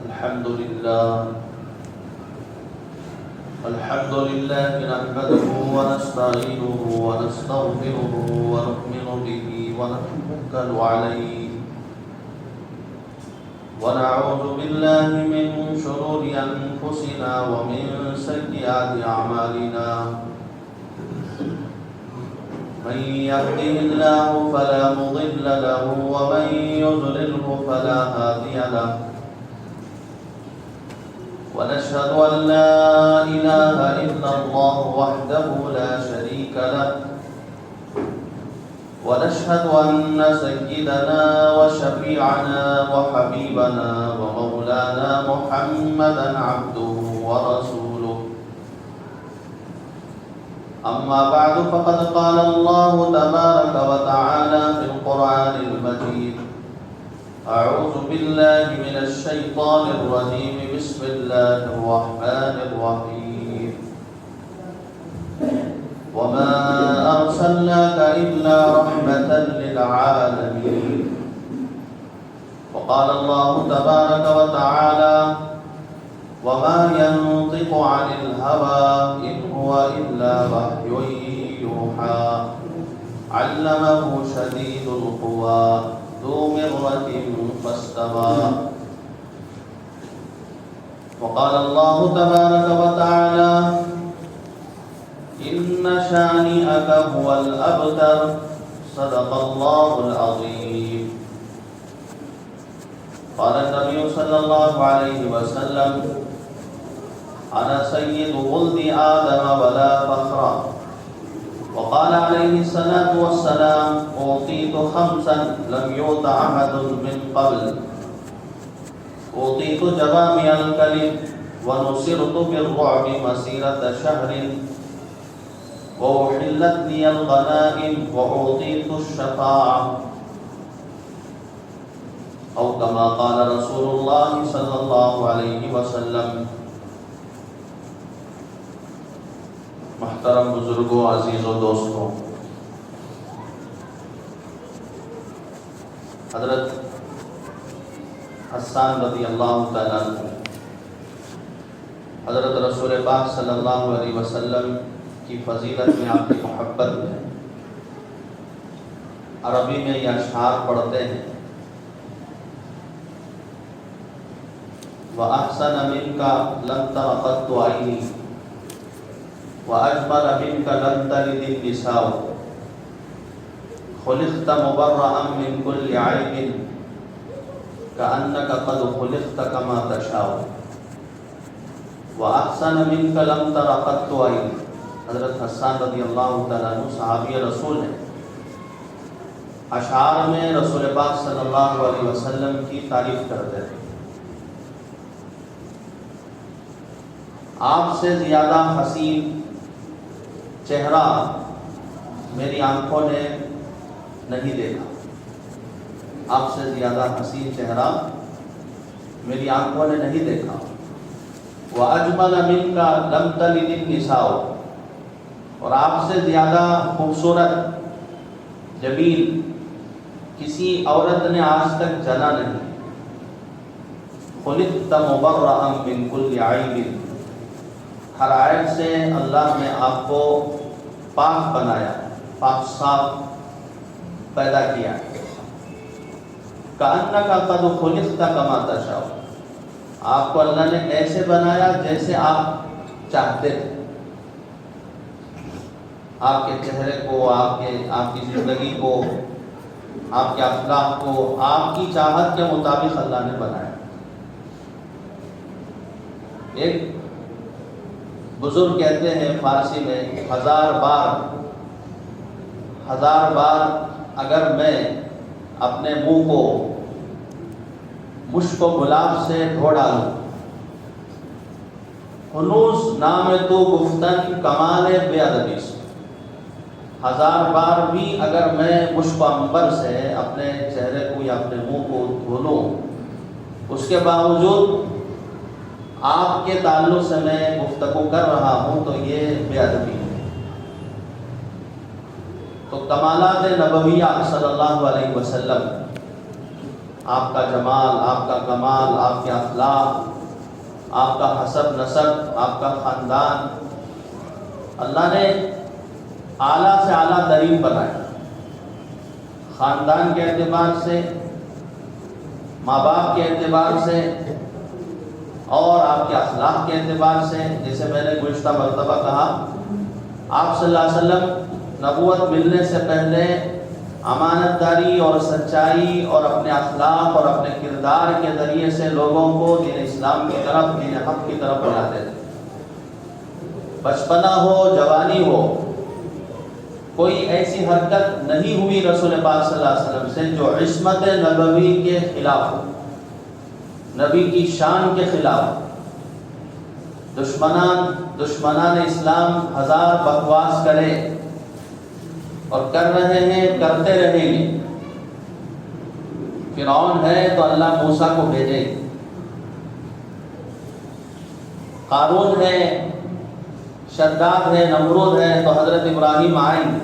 الحمد لله نحمده ونستعينه ونستغفره ونؤمن به ونتوكل عليه ونعوذ بالله من شرور أنفسنا ومن سيئات أعمالنا من يهده الله فلا مضل له ومن يضلله فلا هادي له ونشهد أن لا إله إلا الله وحده لا شريك له ونشهد أن سيدنا وشفيعنا وحبيبنا ومولانا محمدا عبده ورسوله أما بعد فقد قال الله تبارك وتعالى في القرآن المجيد أعوذ بالله من الشيطان الرجيم بسم الله الرحمن الرحيم وما أرسلناك إلا رحمة للعالمين وقال الله تبارك وتعالى وما ينطق عن الهوى إن هو إلا وحي يوحى علمه شديد القوى ذو مرة فاستوى وقال الله تبارك وتعالى إن شانئك هو الأبتر صدق الله العظيم قال النبي صلى الله عليه وسلم أنا سيد ولد آدم ولا فخر وقال عليه الصلاة والسلام أوتيت خمسا لم يؤت أحد من قبل أوتيت جوامع الكلم ونصرت بالرعب مسيرة شهر وأحلت لي الغنائم وأعطيت الشفاعة أو كما قال رسول الله صلى الله عليه وسلم محترم بزرگوں، عزیزوں، دوستوں، حضرت حسان رضی اللہ تعالیٰ عنہ حضرت رسول پاک صلی اللہ علیہ وسلم کی فضیلت میں، آپ کی محبت میں عربی میں یہ اشعار پڑھتے ہیں وَأَحْسَنَ مِنْكَ لَمْ تَرَ قَطُّ عَيْنِي وَأَجْمَلَ مِنْكَ لَمْ تَلِدِ النِّسَاءُ خُلِقْتَ مُبَرَّأً مِنْ كُلِّ عَيْبٍ كَأَنَّكَ قَدْ خُلِقْتَ كَمَا تَشَاءُ وَأَحْسَنَ مِنْكَ لَمْ تَرَ قَطُّ عَيْنِي۔ حضرت حسان رضی اللہ تعالیٰ عنہ صحابی رسول ہیں، اشعار میں رسول پاک صلی اللہ علیہ وسلم کی تعریف کرتے تھے۔ آپ سے زیادہ حسین چہرہ میری آنکھوں نے نہیں دیکھا، آپ سے زیادہ حسین چہرہ میری آنکھوں نے نہیں دیکھا۔ وَأَجْمَلَ مِنْكَ لَمْ تَلِدِ النِّسَاءُ، اور آپ سے زیادہ خوبصورت جمیل کسی عورت نے آج تک جنا نہیں۔ خُلِقْتَ مُبَرَّأً مِنْ كُلِّ عَيْبٍ، ہر عیب سے اللہ نے آپ کو پاک بنایا، پاک صاف پیدا کیا۔ کأنک قد خلقت کما تشاء، آپ کو اللہ نے ایسے بنایا جیسے آپ چاہتے تھے۔ آپ کے چہرے کو، آپ کی زندگی کو، آپ کے اخلاق کو آپ کی چاہت کے مطابق اللہ نے بنایا۔ ایک بزرگ کہتے ہیں فارسی میں، ہزار بار اگر میں اپنے منہ کو مشک و گلاب سے دھو ڈالوں، ہنوز نام تو گفتن کمال بے ادبی سے، ہزار بار بھی اگر میں مشک و عنبر سے اپنے چہرے کو یا اپنے منہ کو دھو لوں، اس کے باوجود آپ کے تعلق سے میں گفتگو کر رہا ہوں تو یہ بے ادبی ہے۔ تو کمالات نبویہ صلی اللہ علیہ وسلم آپ کا جمال، آپ کا کمال، آپ کے اخلاق، آپ کا حسب نسب، آپ کا خاندان اللہ نے اعلیٰ سے اعلیٰ ترین بنایا، خاندان کے اعتبار سے، ماں باپ کے اعتبار سے اور آپ کے اخلاق کے اعتبار سے۔ جیسے میں نے گزشتہ مرتبہ کہا، آپ صلی اللہ علیہ وسلم نبوت ملنے سے پہلے امانت داری اور سچائی اور اپنے اخلاق اور اپنے کردار کے ذریعے سے لوگوں کو دین اسلام کی طرف، دین حق کی طرف بلاتے تھے۔ بچپنا ہو، جوانی ہو، کوئی ایسی حرکت نہیں ہوئی رسول پاک صلی اللہ علیہ وسلم سے جو عصمت نبوی کے خلاف ہو، نبی کی شان کے خلاف۔ دشمنان اسلام ہزار بکواس کرے اور کر رہے ہیں، کرتے رہیں گے۔ فرعون ہے تو اللہ موسیٰ کو بھیجے، قارون ہے، شداد ہے، نمرود ہے تو حضرت ابراہیم آئیں،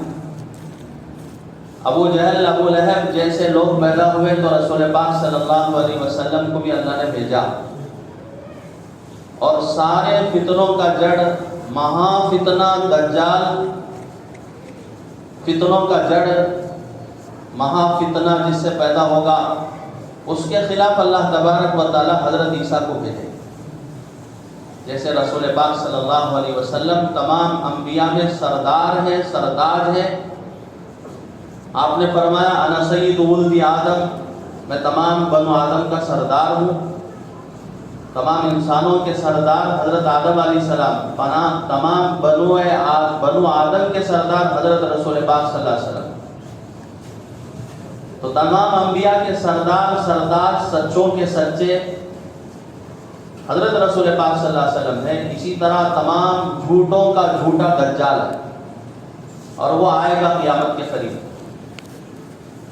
ابو جہل، ابو لہب جیسے لوگ پیدا ہوئے تو رسول پاک صلی اللہ علیہ وسلم کو بھی اللہ نے بھیجا۔ اور سارے فتنوں کا جڑ، مہا فتنہ دجال، فتنوں کا جڑ، مہا فتنہ جس سے پیدا ہوگا، اس کے خلاف اللہ تبارک و تعالی حضرت عیسیٰ کو بھیجے۔ جیسے رسول پاک صلی اللہ علیہ وسلم تمام انبیاء میں سردار ہیں، سرتاج ہیں۔ آپ نے فرمایا انا سید ولد آدم، میں تمام بنو آدم کا سردار ہوں، تمام انسانوں کے سردار حضرت آدم علیہ السلام، تمام بنو آدم کے سردار حضرت رسول پاک صلی اللہ علیہ وسلم۔ تو تمام انبیاء کے سردار سچوں کے سچے حضرت رسول پاک صلی اللہ علیہ وسلم ہے۔ اسی طرح تمام جھوٹوں کا جھوٹا دجال ہے، اور وہ آئے گا قیامت کے قریب۔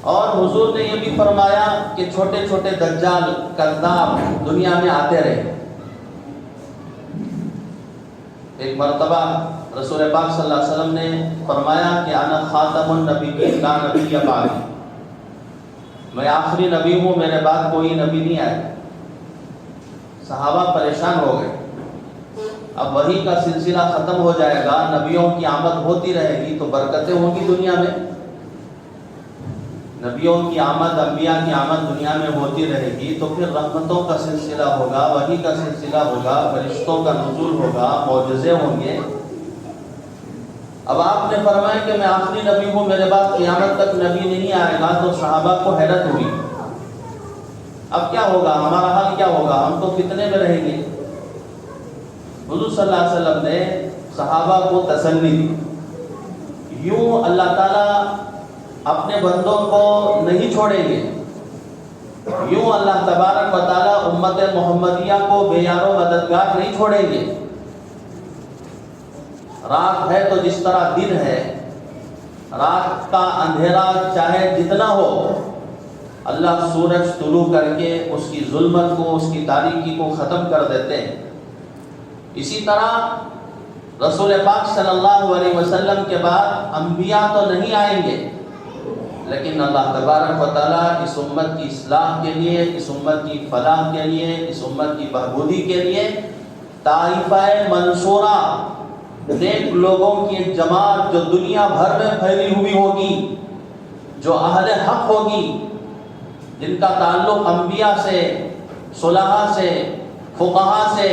اور حضور نے یہ بھی فرمایا کہ چھوٹے چھوٹے دجال، کذاب دنیا میں آتے رہے۔ ایک مرتبہ رسول پاک صلی اللہ علیہ وسلم نے فرمایا کہ انا خاتم النبیین لا نبی بعدی، میں آخری نبی ہوں، میرے بعد کوئی نبی نہیں آئے۔ صحابہ پریشان ہو گئے، اب وحی کا سلسلہ ختم ہو جائے گا، نبیوں کی آمد ہوتی رہے گی تو برکتیں ہوں گی دنیا میں، نبیوں کی آمد، انبیاء کی آمد دنیا میں ہوتی رہے گی تو پھر رحمتوں کا سلسلہ ہوگا، وحی کا سلسلہ ہوگا، فرشتوں کا نزول ہوگا، معجزے ہوں گے۔ اب آپ نے فرمایا کہ میں آخری نبی ہوں، میرے بعد قیامت تک نبی نہیں آئے گا، تو صحابہ کو حیرت ہوئی، اب کیا ہوگا، ہمارا حال کیا ہوگا، ہم تو فتنے میں رہیں گے۔ حضور صلی اللہ علیہ وسلم نے صحابہ کو تسلی دی، یوں اللہ تعالیٰ اپنے بندوں کو نہیں چھوڑیں گے، یوں اللہ تبارک و تعالیٰ امت محمدیہ کو بے یار و مددگار نہیں چھوڑیں گے۔ رات ہے تو جس طرح دن ہے، رات کا اندھیرا چاہے جتنا ہو، اللہ سورج طلوع کر کے اس کی ظلمت کو، اس کی تاریکی کو ختم کر دیتے ہیں۔ اسی طرح رسول پاک صلی اللہ علیہ وسلم کے بعد انبیاء تو نہیں آئیں گے، لیکن اللہ تبارک و تعالیٰ اس امت کی اصلاح کے لیے، اس امت کی فلاح کے لیے، اس امت کی بہبودی کے لیے طائفہ منصورہ، نیک لوگوں کی ایک جماعت جو دنیا بھر میں پھیلی ہوئی ہوگی، جو اہل حق ہوگی، جن کا تعلق انبیاء سے، صلحاء سے، فقہاء سے،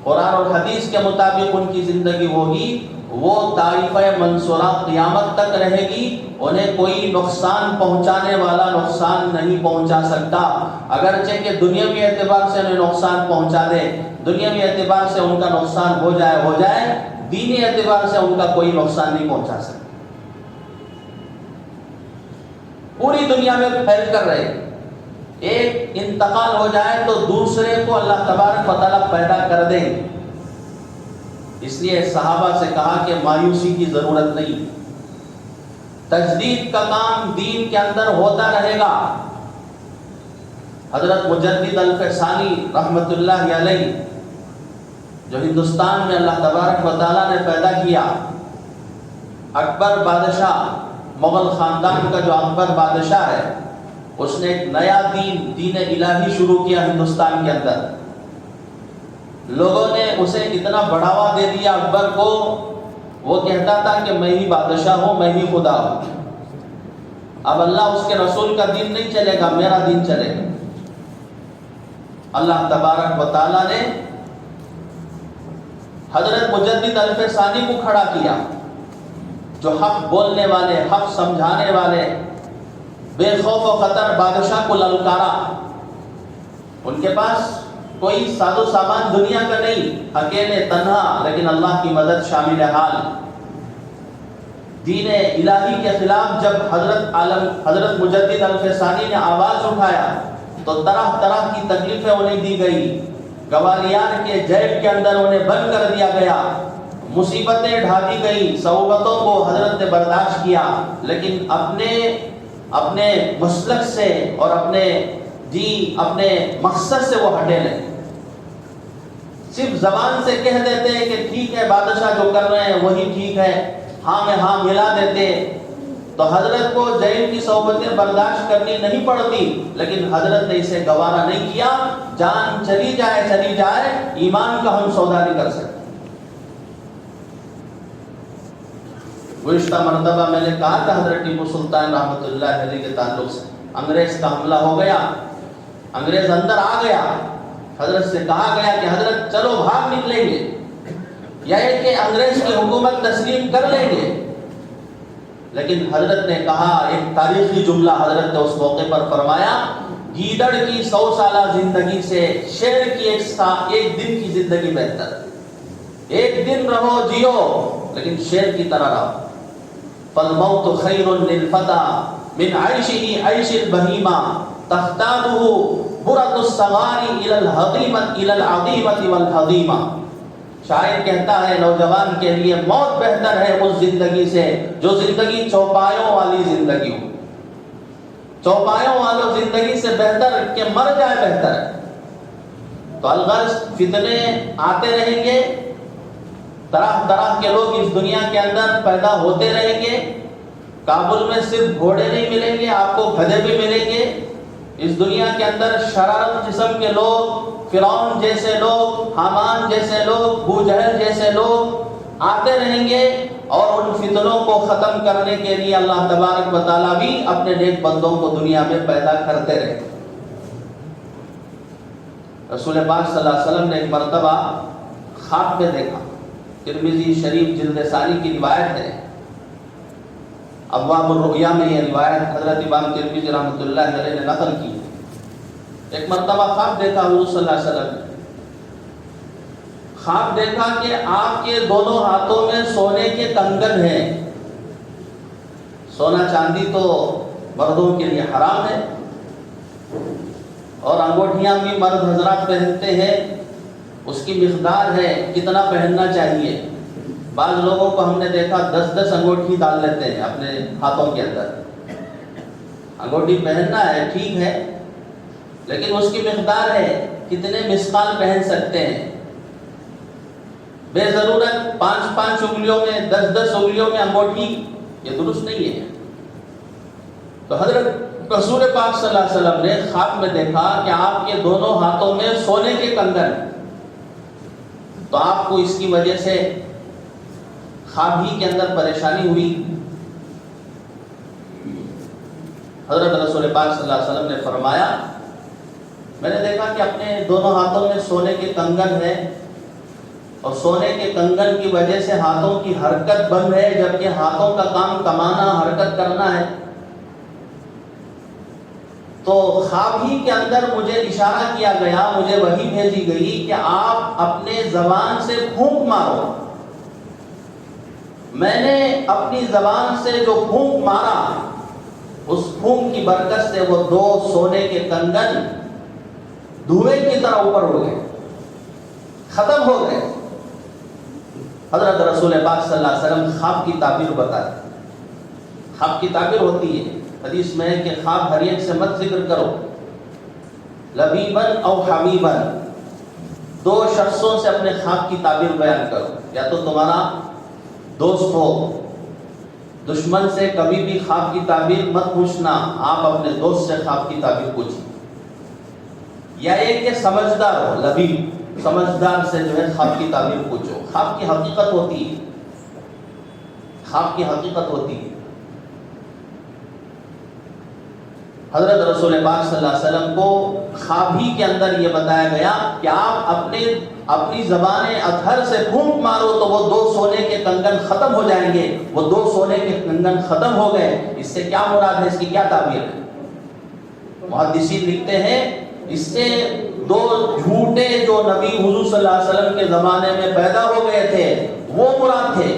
قرآن اور حدیث کے مطابق ان کی زندگی ہوگی، وہ طائفہ منصورہ قیامت تک رہے گی، انہیں کوئی نقصان پہنچانے والا نقصان نہیں پہنچا سکتا، اگرچہ کہ دنیاوی اعتبار سے انہیں نقصان پہنچا دے، دنیاوی اعتبار سے ان کا نقصان ہو جائے، دینی اعتبار سے ان کا کوئی نقصان نہیں پہنچا سکتا۔ پوری دنیا میں پھیل کر رہے، ایک انتقال ہو جائے تو دوسرے کو اللہ تبارک و تعالیٰ پیدا کر دیں۔ اس لیے صحابہ سے کہا کہ مایوسی کی ضرورت نہیں، تجدید کا کام دین کے اندر ہوتا رہے گا۔ حضرت مجدد الفسانی رحمت اللہ علیہ، جو ہندوستان میں اللہ تبارک و تعالیٰ نے پیدا کیا، اکبر بادشاہ، مغل خاندان کا جو اکبر بادشاہ ہے، اس نے ایک نیا دین الہی شروع کیا ہندوستان کے اندر. لوگوں نے اسے اتنا بڑھاوا دے دیا اکبر کو، وہ کہتا تھا کہ میں ہی بادشاہ ہوں، میں ہی خدا ہوں. اب اللہ اس کے رسول کا دین نہیں چلے گا، میرا دین چلے گا. اللہ تبارک و تعالیٰ نے حضرت مجدد الف ثانی کو کھڑا کیا، جو حق بولنے والے، حق سمجھانے والے، بے خوف و خطر بادشاہ کو للکارا. ان کے پاس کوئی ساز و سامان دنیا کا نہیں، اکیلے تنہا لیکن اللہ کی مدد شامل حال. دین الہی کے خلاف جب حضرت مجدد الف ثانی نے آواز اٹھایا تو طرح طرح کی تکلیفیں انہیں دی گئی. گوالیار کے جیب کے اندر انہیں بند کر دیا گیا، مصیبتیں ڈھا دی گئی. صعوبتوں کو حضرت نے برداشت کیا، لیکن اپنے مسلک سے اور اپنے مقصد سے وہ ہٹے نہیں. صرف زبان سے کہہ دیتے کہ ٹھیک ہے بادشاہ جو کر رہے ہیں وہی ٹھیک ہے، ہاں میں ہاں ملا دیتے، تو حضرت کو جیل کی صحبتیں برداشت کرنی نہیں پڑتی. لیکن حضرت نے اسے گوارا نہیں کیا. جان چلی جائے ایمان کا ہم سودا نہیں کر سکتے. گزشتہ مرتبہ میں نے کہا تھا حضرت ٹیپو سلطان رحمۃ اللہ علیہ کے تعلق سے، انگریز کا حملہ ہو گیا، انگریز اندر آ گیا. حضرت سے کہا گیا کہ حضرت چلو بھاگ نکلیں گے، یا کہ انگریز کی حکومت تسلیم کر لیں گے. لیکن حضرت نے کہا، ایک تاریخی جملہ حضرت نے اس موقع پر فرمایا، گیدڑ کی 100 سالہ زندگی سے شیر کی ایک دن کی زندگی بہتر. ایک دن رہو جیو لیکن شیر کی طرح رہو. فالموت خیر للفتى من عيشه عيش البهيمة تختاده برد الصغار الى العظيمة والهضيمة. شاعر کہتا ہے نوجوان کے لیے موت بہتر ہے اس زندگی سے جو زندگی چوپایوں والی زندگی ہو. چوپایوں والوں زندگی سے بہتر کہ مر جائے بہتر ہے. تو الغرض فتنے آتے رہیں گے، طرح طرح کے لوگ اس دنیا کے اندر پیدا ہوتے رہیں گے. کابل میں صرف گھوڑے نہیں ملیں گے، آپ کو گدھے بھی ملیں گے. اس دنیا کے اندر شرارت قسم کے لوگ، فرعون جیسے لوگ، حامان جیسے لوگ، ابو جہل جیسے لوگ آتے رہیں گے. اور ان فتنوں کو ختم کرنے کے لیے اللہ تبارک و تعالیٰ بھی اپنے نیک بندوں کو دنیا میں پیدا کرتے رہے. رسول پاک صلی اللہ علیہ وسلم نے ایک مرتبہ خواب میں دیکھا. ترمذی شریف جلد ثانی کی روایت ہے، ابواب الرؤیا میں یہ روایت حضرت امام ترمذی رحمۃ اللہ علیہ نے نقل کی. ایک مرتبہ خواب دیکھا حضور صلی اللہ علیہ وسلم نے. خواب دیکھا کہ آپ کے دونوں ہاتھوں میں سونے کے کنگن ہیں. سونا چاندی تو مردوں کے لیے حرام ہے، اور انگوٹھیاں بھی مرد حضرات پہنتے ہیں. اس کی مقدار ہے کتنا پہننا چاہیے. بعض لوگوں کو ہم نے دیکھا 10 انگوٹھی ڈال لیتے ہیں اپنے ہاتھوں کے اندر. انگوٹھی پہننا ہے ٹھیک ہے، لیکن اس کی مقدار ہے کتنے مسقال پہن سکتے ہیں. بے ضرورت 5 انگلیوں میں 10 انگلیوں میں انگوٹھی، یہ درست نہیں ہے. تو حضرت رسول پاک صلی اللہ علیہ وسلم نے خواب میں دیکھا کہ آپ کے دونوں ہاتھوں میں سونے کے کنگن. تو آپ کو اس کی وجہ سے خواب ہی کے اندر پریشانی ہوئی. حضرت رسول پاک صلی اللہ علیہ وسلم نے فرمایا، میں نے دیکھا کہ اپنے دونوں ہاتھوں میں سونے کے کنگن ہیں، اور سونے کے کنگن کی وجہ سے ہاتھوں کی حرکت بند ہے، جبکہ ہاتھوں کا کام کمانا، حرکت کرنا ہے. تو خواب ہی کے اندر مجھے اشارہ کیا گیا، مجھے وحی بھیجی گئی کہ آپ اپنے زبان سے پھونک مارو. میں نے اپنی زبان سے جو پھونک مارا، اس پھونک کی برکت سے وہ 2 سونے کے کنگن دھوئے کی طرح اوپر ہو گئے، ختم ہو گئے. حضرت رسول پاک صلی اللہ علیہ وسلم خواب کی تعبیر بتاتے. خواب کی تعبیر ہوتی ہے، حدیث میں ہے کہ خواب ہر ایک سے مت ذکر کرو. لبیبن او حبیبن، 2 شخصوں سے اپنے خواب کی تعبیر بیان کرو. یا تو تمہارا دوست ہو دشمن سے کبھی بھی خواب کی تعبیر مت پوچھنا، آپ اپنے دوست سے خواب کی تعبیر پوچھیں، یا ایک کہ سمجھدار ہو، لبیب سمجھدار سے جو ہے خواب کی تعبیر پوچھو۔ خواب کی حقیقت ہوتی ہے، خواب کی حقیقت ہوتی ہے۔ حضرت رسول پاک صلی اللہ علیہ وسلم کو خواب ہی کے اندر یہ بتایا گیا کہ آپ اپنی زبان اطہر سے پھونک مارو تو وہ 2 سونے کے کنگن ختم ہو جائیں گے۔ وہ 2 سونے کے کنگن ختم ہو گئے، اس سے کیا مراد ہے، اس کی کیا تعبیر ہے؟ محدثین لکھتے ہیں اس سے 2 جھوٹے جو نبی حضور صلی اللہ علیہ وسلم کے زمانے میں پیدا ہو گئے تھے وہ مراد تھے۔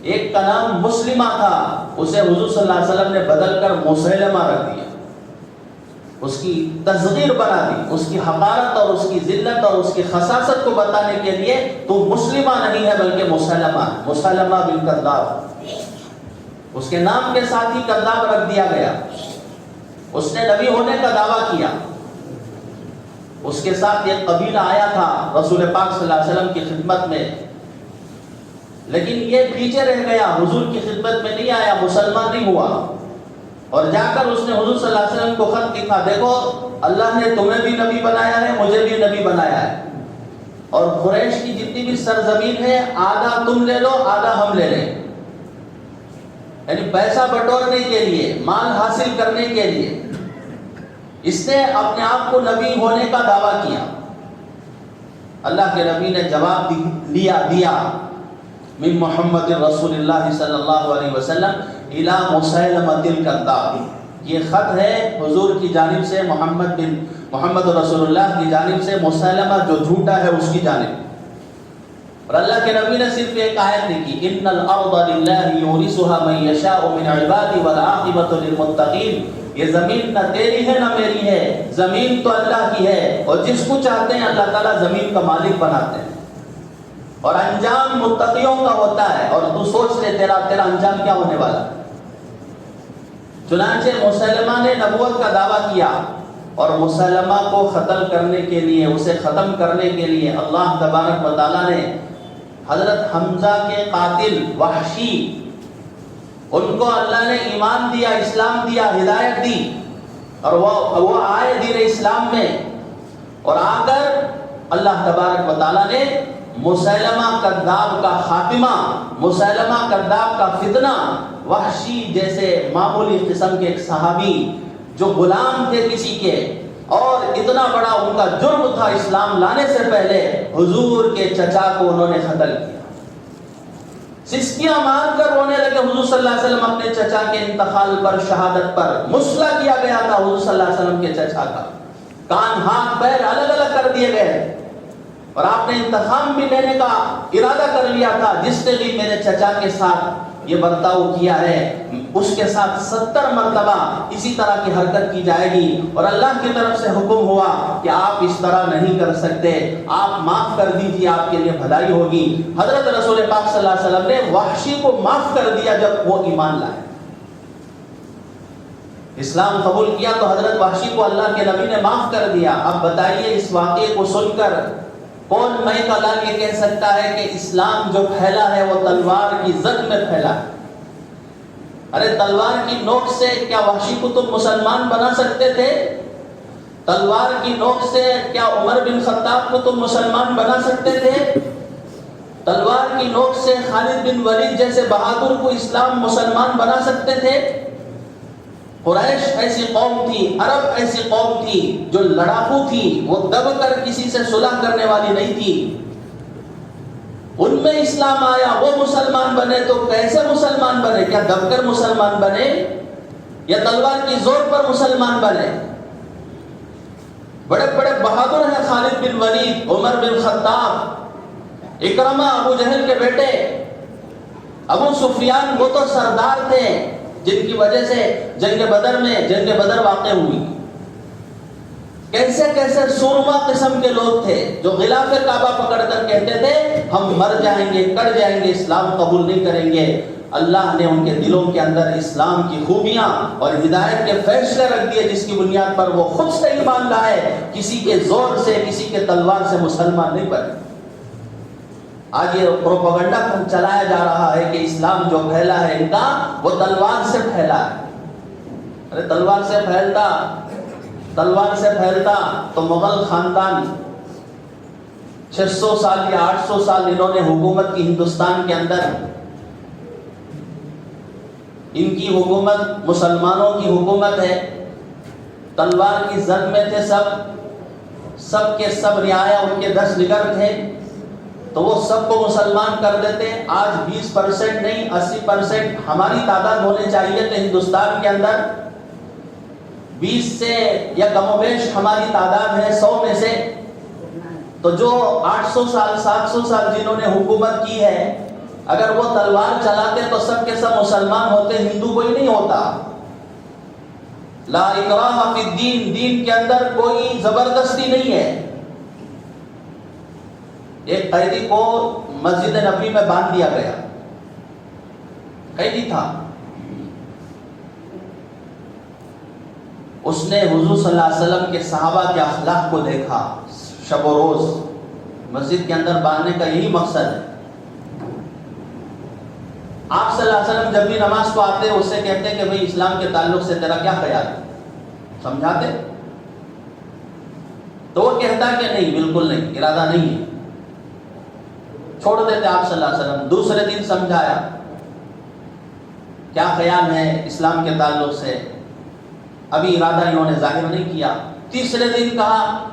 ایک کا نام مسلمہ تھا، اسے حضور صلی اللہ علیہ وسلم نے بدل کر مسیلمہ رکھ دیا، اس کی تصغیر بنا دی، اس کی حقارت اور اس کی ذلت اور اس کی خساست کو بتانے کے لیے تو مسلمہ نہیں ہے بلکہ مسیلمہ ہے، مسیلمہ بن کذاب، اس کے نام کے ساتھ ہی کذاب رکھ دیا گیا۔ اس نے نبی ہونے کا دعویٰ کیا، اس کے ساتھ ایک قبیلہ آیا تھا رسول پاک صلی اللہ علیہ وسلم کی خدمت میں، لیکن یہ پیچھے رہ گیا، حضور کی خدمت میں نہیں آیا، مسلمان نہیں ہوا، اور جا کر اس نے حضور صلی اللہ علیہ وسلم کو خط لکھا، دیکھو اللہ نے تمہیں بھی نبی بنایا ہے، مجھے بھی نبی بنایا ہے، اور قریش کی جتنی بھی سرزمین ہے آدھا تم لے لو آدھا ہم لے لیں، یعنی پیسہ بٹورنے کے لیے، مال حاصل کرنے کے لیے اس نے اپنے آپ کو نبی ہونے کا دعویٰ کیا۔ اللہ کے نبی نے جواب دیا من محمد رسول اللہ صلی اللہ علیہ وسلم الی مسیلمہ الکذاب، یہ خط ہے حضور کی جانب سے محمد رسول اللہ کی جانب سے مسیلمہ جو جھوٹا ہے اس کی جانب۔ اور اللہ کے نبی نے صرف ایک آیت لکھی، ان الارض للہ یورثها من یشاء من عبادہ والعاقبۃ للمتقین، یہ زمین نہ تیری ہے نہ میری ہے، زمین تو اللہ کی ہے، اور جس کو چاہتے ہیں اللہ تعالیٰ زمین کا مالک بناتے ہیں، اور انجام متقیوں کا ہوتا ہے، اور تو سوچ لے تیرا انجام کیا ہونے والا۔ چنانچہ مسیلمہ نے نبوت کا دعویٰ کیا، اور مسیلمہ کو ختم کرنے کے لیے، اسے ختم کرنے کے لیے اللہ تبارک و تعالیٰ نے حضرت حمزہ کے قاتل وحشی، ان کو اللہ نے ایمان دیا، اسلام دیا، ہدایت دی، اور وہ آئے دین اسلام میں، اور آ کر اللہ تبارک و تعالیٰ نے مسیلمہ کذاب کا خاتمہ، مسیلمہ کذاب کا فتنہ، وحشی جیسے معمولی قسم کے ایک صحابی جو غلام تھے کسی کے، اور اتنا بڑا ان کا جرم تھا اسلام لانے سے پہلے، حضور کے چچا کو انہوں نے قتل کیا، سسکیاں مار کر رونے لگے حضور صلی اللہ علیہ وسلم اپنے چچا کے انتقال پر، شہادت پر، مسئلہ کیا گیا تھا حضور صلی اللہ علیہ وسلم کے چچا کا، کان ہاتھ پیر الگ الگ کر دیے گئے، اور آپ نے انتقام بھی لینے کا ارادہ کر لیا تھا، جس نے بھی میرے چچا کے ساتھ یہ برتاؤ کیا ہے اس کے ساتھ 70 مرتبہ اسی طرح کی حرکت کی جائے گی، اور اللہ کی طرف سے حکم ہوا کہ آپ اس طرح نہیں کر سکتے، آپ معاف کر دیجیے، آپ کے لیے بھلائی ہوگی۔ حضرت رسول پاک صلی اللہ علیہ وسلم نے وحشی کو معاف کر دیا جب وہ ایمان لائے، اسلام قبول کیا، تو حضرت وحشی کو اللہ کے نبی نے معاف کر دیا۔ اب بتائیے اس واقعے کو سن کر کون میں کا لال یہ کہہ سکتا ہے کہ اسلام جو پھیلا ہے وہ تلوار کی زد میں پھیلا ہے؟ ارے تلوار کی نوک سے کیا وحشی کو تم مسلمان بنا سکتے تھے؟ تلوار کی نوک سے کیا عمر بن خطاب کو تم مسلمان بنا سکتے تھے؟ تلوار کی نوک سے خالد بن ولید جیسے بہادر کو اسلام مسلمان بنا سکتے تھے؟ قریش ایسی قوم تھی، عرب ایسی قوم تھی جو لڑاکو تھی، وہ دب کر کسی سے صلح کرنے والی نہیں تھی، ان میں اسلام آیا، وہ مسلمان بنے، تو کیسے مسلمان بنے؟ کیا دب کر مسلمان بنے یا تلوار کی زور پر مسلمان بنے؟ بڑے بڑے بہادر ہیں خالد بن ولید، عمر بن خطاب، اکرمہ ابو جہل کے بیٹے، ابو سفیان، وہ تو سردار تھے جن کی وجہ سے جنگ بدر واقع ہوئی۔ کیسے کیسے سورما قسم کے لوگ تھے جو غلاف کعبہ پکڑ کر کہتے تھے ہم مر جائیں گے، کٹ جائیں گے، اسلام قبول نہیں کریں گے۔ اللہ نے ان کے دلوں کے اندر اسلام کی خوبیاں اور ہدایت کے فیصلے رکھ دیے، جس کی بنیاد پر وہ خود سے ایمان لائے، کسی کے زور سے، کسی کے تلوار سے مسلمان نہیں بنے۔ آج یہ پروپیگنڈا چلایا جا رہا ہے کہ اسلام جو پھیلا ہے ان کا وہ تلوار سے پھیلا ہے. ارے تلوار سے پھیلتا تو مغل خاندان 600 سال یا 800 سال انہوں نے حکومت کی ہندوستان کے اندر. ان کی حکومت مسلمانوں کی حکومت ہے. تلوار کی زد میں تھے سب کے سب رعایا ان کے 10 نگر تھے تو وہ سب کو مسلمان کر دیتے. آج 20% نہیں 80% ہماری تعداد ہونی چاہیے. تو ہندوستان کے اندر 20 سے یا کم و بیش ہماری تعداد ہے 100 میں سے. تو جو 800 سال 700 سال جنہوں نے حکومت کی ہے اگر وہ تلوار چلاتے تو سب کے سب مسلمان ہوتے, ہندو کوئی نہیں ہوتا. لا اکراہ فی الدین, دین کے اندر کوئی زبردستی نہیں ہے. ایک قیدی کو مسجد نبوی میں باندھ دیا گیا, قیدی تھا. اس نے حضور صلی اللہ علیہ وسلم کے صحابہ کے اخلاق کو دیکھا. شب و روز مسجد کے اندر باندھنے کا یہی مقصد ہے. آپ صلی اللہ علیہ وسلم جب بھی نماز کو آتے اس سے کہتے کہ بھئی اسلام کے تعلق سے تیرا کیا خیال ہے, سمجھاتے؟ تو وہ کہتا کہ نہیں, بالکل نہیں, ارادہ نہیں ہے, چھوڑ دیتے آپ صلی اللہ علیہ وسلم. دوسرے دن سمجھایا کیا خیال ہے اسلام کے تعلق سے, ابھی ارادہ انہوں نے ظاہر نہیں کیا. تیسرے دن کہا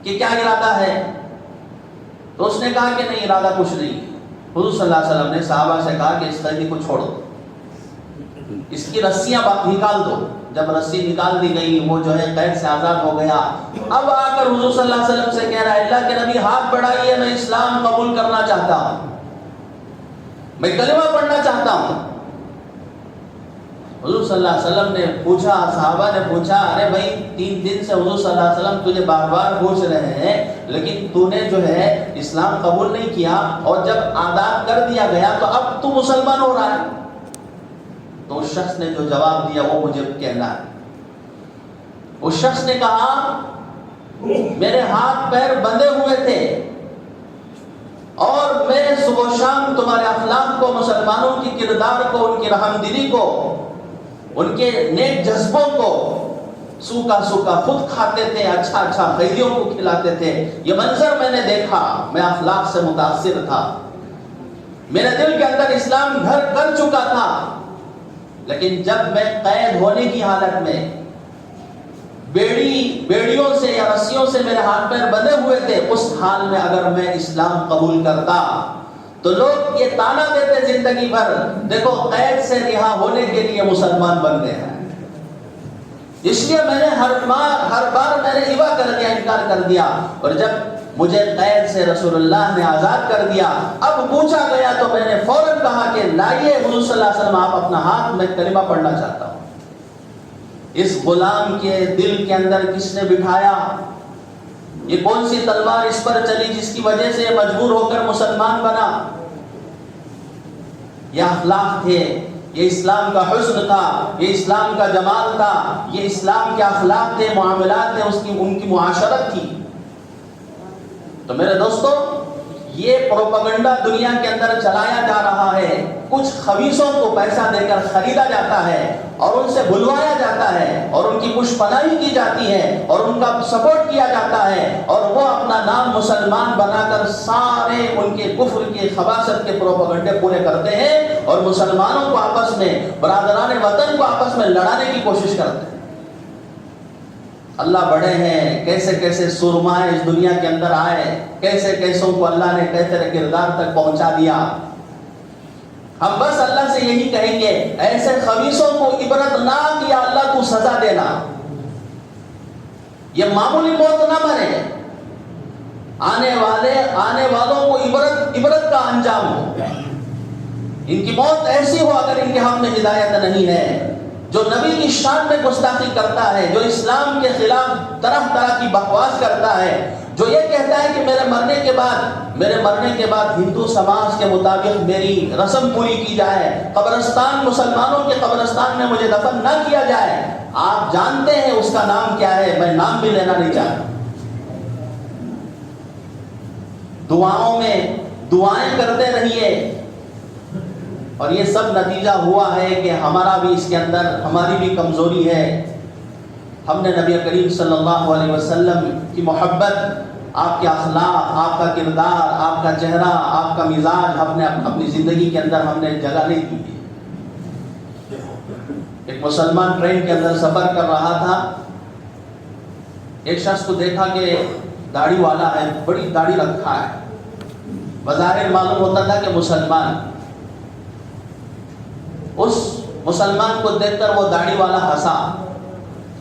کہ کیا ارادہ ہے, تو اس نے کہا کہ نہیں ارادہ کچھ نہیں. حضور صلی اللہ علیہ وسلم نے صحابہ سے کہا کہ اس قیدی کو چھوڑ دو, اس کی رسیاں نکال دو. جب رسی نکال دی گئی وہ جو ہے قید سے آزاد ہو گیا. اب آ کر حضور صلی اللہ علیہ وسلم سے کہہ رہا ہے اللہ کے نبی ہاتھ بڑھائیے, میں اسلام قبول کرنا چاہتا ہوں, میں کلمہ پڑھنا چاہتا ہوں. حضور صلی اللہ علیہ وسلم نے پوچھا, صحابہ نے پوچھا ارے بھائی 3 دن سے حضور صلی اللہ علیہ وسلم تجھے بار بار پوچھ رہے ہیں لیکن تو نے جو ہے اسلام قبول نہیں کیا, اور جب آزاد کر دیا گیا تو اب تو مسلمان ہو رہا ہے. تو اس شخص نے جو جواب دیا وہ مجھے کہنا ہے. اس شخص نے کہا میرے ہاتھ پیر بندھے ہوئے تھے اور میں صبح و شام تمہارے اخلاق کو, مسلمانوں کی کردار کو, ان کی رحم دلی کو, ان کے نیک جذبوں کو سوکھا خود کھاتے تھے, اچھا قیدیوں کو کھلاتے تھے. یہ منظر میں نے دیکھا, میں اخلاق سے متاثر تھا, میرے دل کے اندر اسلام گھر کر چکا تھا. لیکن جب میں قید ہونے کی حالت میں بیڑیوں سے یا رسیوں سے میرے ہاتھ پیر بندھے ہوئے تھے, اس حال میں اگر میں اسلام قبول کرتا تو لوگ یہ تانا دیتے زندگی بھر, دیکھو قید سے رہا ہونے کے لیے مسلمان بن گئے ہیں. اس لیے میں نے ہر بار میں نے ایوا کر دیا, انکار کر دیا. اور جب مجھے قید سے رسول اللہ نے آزاد کر دیا, اب پوچھا گیا تو میں نے فوراً کہا کہ لائیے حضور صلی اللہ علیہ وسلم آپ اپنا ہاتھ, میں کلمہ پڑھنا چاہتا ہوں. اس غلام کے دل کے اندر کس نے بٹھایا, یہ کون سی تلوار اس پر چلی جس کی وجہ سے مجبور ہو کر مسلمان بنا؟ یہ اخلاق تھے, یہ اسلام کا حسن تھا, یہ اسلام کا جمال تھا, یہ اسلام کے اخلاق تھے, معاملات تھے, ان کی معاشرت تھی. تو میرے دوستو یہ پروپیگنڈا دنیا کے اندر چلایا جا رہا ہے. کچھ خبیثوں کو پیسہ دے کر خریدا جاتا ہے اور ان سے بلوایا جاتا ہے اور ان کی پشت پناہی کی جاتی ہے اور ان کا سپورٹ کیا جاتا ہے, اور وہ اپنا نام مسلمان بنا کر سارے ان کے کفر کے خباثت کے پروپیگنڈے پورے کرتے ہیں اور مسلمانوں کو آپس میں, برادران وطن کو آپس میں لڑانے کی کوشش کرتے ہیں. اللہ بڑے ہیں, کیسے کیسے سرمائے اس دنیا کے اندر آئے, کیسے کیسوں کو اللہ نے کیسے کردار تک پہنچا دیا. ہم بس اللہ سے یہی کہیں گے ایسے خبیثوں کو عبرت ناک یا اللہ کو سزا دینا. یہ معمولی موت نہ مرے, آنے والوں کو عبرت کا انجام ہو. ان کی موت ایسی ہو اگر ان کے ہم میں ہدایت نہیں ہے. جو نبی کی شان میں گستاخی کرتا ہے, جو اسلام کے خلاف طرح طرح کی بکواس کرتا ہے, جو یہ کہتا ہے کہ میرے مرنے کے بعد ہندو سماج کے مطابق میری رسم پوری کی جائے, مسلمانوں کے قبرستان میں مجھے دفن نہ کیا جائے. آپ جانتے ہیں اس کا نام کیا ہے, میں نام بھی لینا نہیں چاہتا. دعاؤں میں دعائیں کرتے رہیے. اور یہ سب نتیجہ ہوا ہے کہ ہمارا بھی اس کے اندر ہماری بھی کمزوری ہے. ہم نے نبی کریم صلی اللہ علیہ وسلم کی محبت، آپ کے اخلاق، آپ کا کردار، آپ کا چہرہ، آپ کا مزاج ہم نے اپنی زندگی کے اندر ہم نے جگہ نہیں دی. ایک مسلمان ٹرین کے اندر سفر کر رہا تھا. ایک شخص کو دیکھا کہ داڑھی والا ہے، بڑی داڑھی رکھا ہے، بظاہر معلوم ہوتا تھا کہ مسلمان. اس مسلمان کو دیکھ کر وہ داڑھی والا ہنسا.